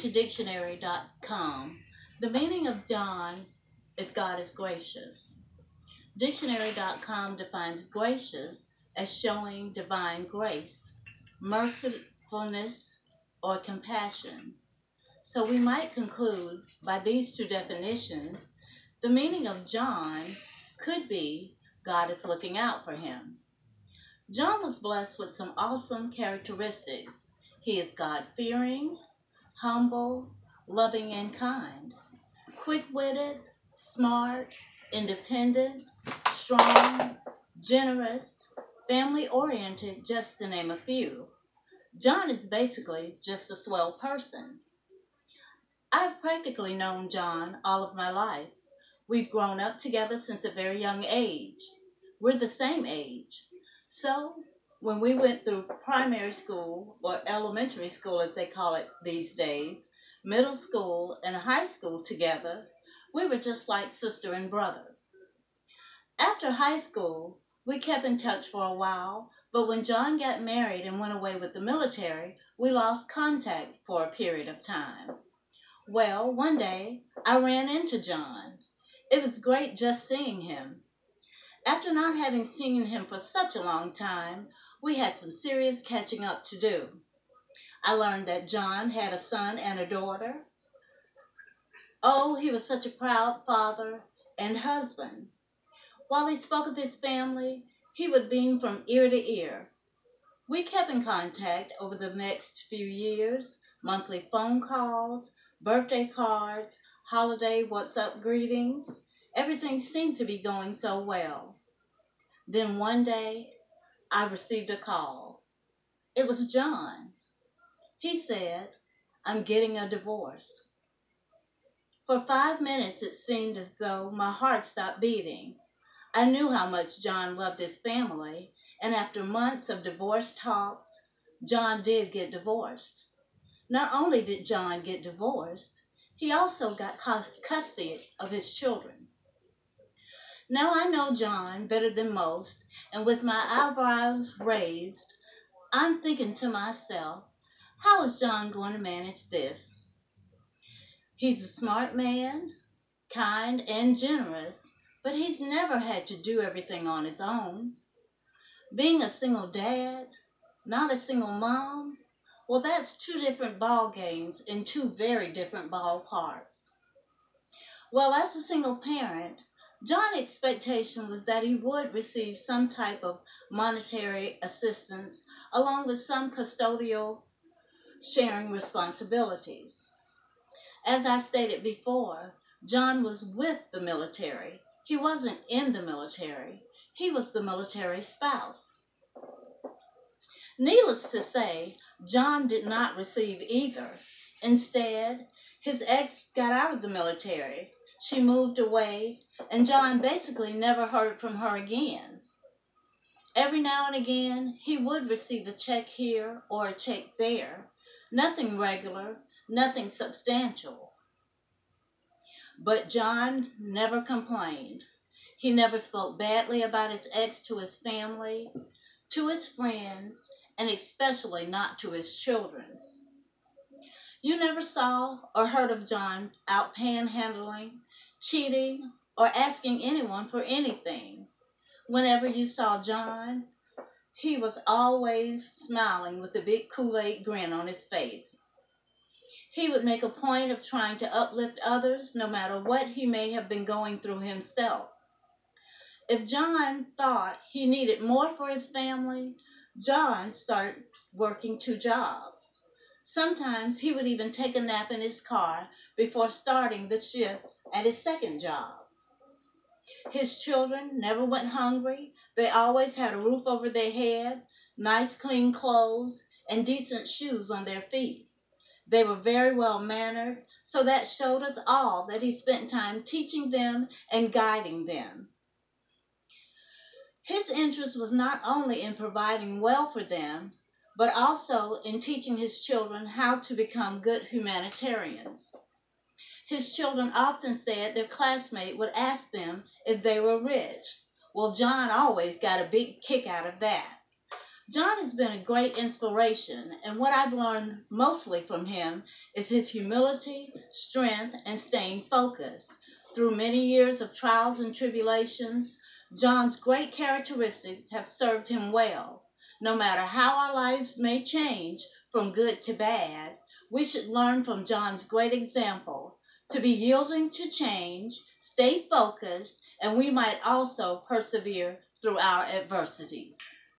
to dictionary.com. The meaning of John is God is gracious. Dictionary.com defines gracious as showing divine grace, mercifulness, or compassion. So we might conclude by these two definitions, the meaning of John could be God is looking out for him. John was blessed with some awesome characteristics. He is God-fearing, humble, loving, and kind, quick-witted, smart, independent, strong, generous, family-oriented, just to name a few. John is basically just a swell person. I've practically known John all of my life. We've grown up together since a very young age. We're the same age. So, when we went through primary school, or elementary school as they call it these days, middle school and high school together, we were just like sister and brother. After high school, we kept in touch for a while, but when John got married and went away with the military, we lost contact for a period of time. Well, one day, I ran into John. It was great just seeing him. After not having seen him for such a long time, we had some serious catching up to do. I learned that John had a son and a daughter. Oh, he was such a proud father and husband. While he spoke of his family, he would beam from ear to ear. We kept in contact over the next few years, monthly phone calls, birthday cards, holiday what's up greetings. Everything seemed to be going so well. Then one day, I received a call. It was John. He said, "I'm getting a divorce." For 5 minutes, it seemed as though my heart stopped beating. I knew how much John loved his family, and after months of divorce talks, John did get divorced. Not only did John get divorced, he also got custody of his children. Now I know John better than most, and with my eyebrows raised, I'm thinking to myself, how is John going to manage this? He's a smart man, kind and generous, but he's never had to do everything on his own. Being a single dad, not a single mom, well, that's two different ball games in two very different ballparks. Well, as a single parent, John's expectation was that he would receive some type of monetary assistance along with some custodial sharing responsibilities. As I stated before, John was with the military. He wasn't in the military. He was the military spouse. Needless to say, John did not receive either. Instead, his ex got out of the military. She moved away, and John basically never heard from her again. Every now and again, he would receive a check here or a check there. Nothing regular, nothing substantial. But John never complained. He never spoke badly about his ex to his family, to his friends, and especially not to his children. You never saw or heard of John out panhandling, cheating, or asking anyone for anything. Whenever you saw John, he was always smiling with a big Kool-Aid grin on his face. He would make a point of trying to uplift others no matter what he may have been going through himself. If John thought he needed more for his family, John started working 2 jobs. Sometimes he would even take a nap in his car before starting the shift at his second job. His children never went hungry. They always had a roof over their head, nice clean clothes, and decent shoes on their feet. They were very well mannered, so that showed us all that he spent time teaching them and guiding them. His interest was not only in providing well for them, but also in teaching his children how to become good humanitarians. His children often said their classmate would ask them if they were rich. Well, John always got a big kick out of that. John has been a great inspiration, and what I've learned mostly from him is his humility, strength, and staying focused. Through many years of trials and tribulations, John's great characteristics have served him well. No matter how our lives may change from good to bad, we should learn from John's great example to be yielding to change, stay focused, and we might also persevere through our adversities.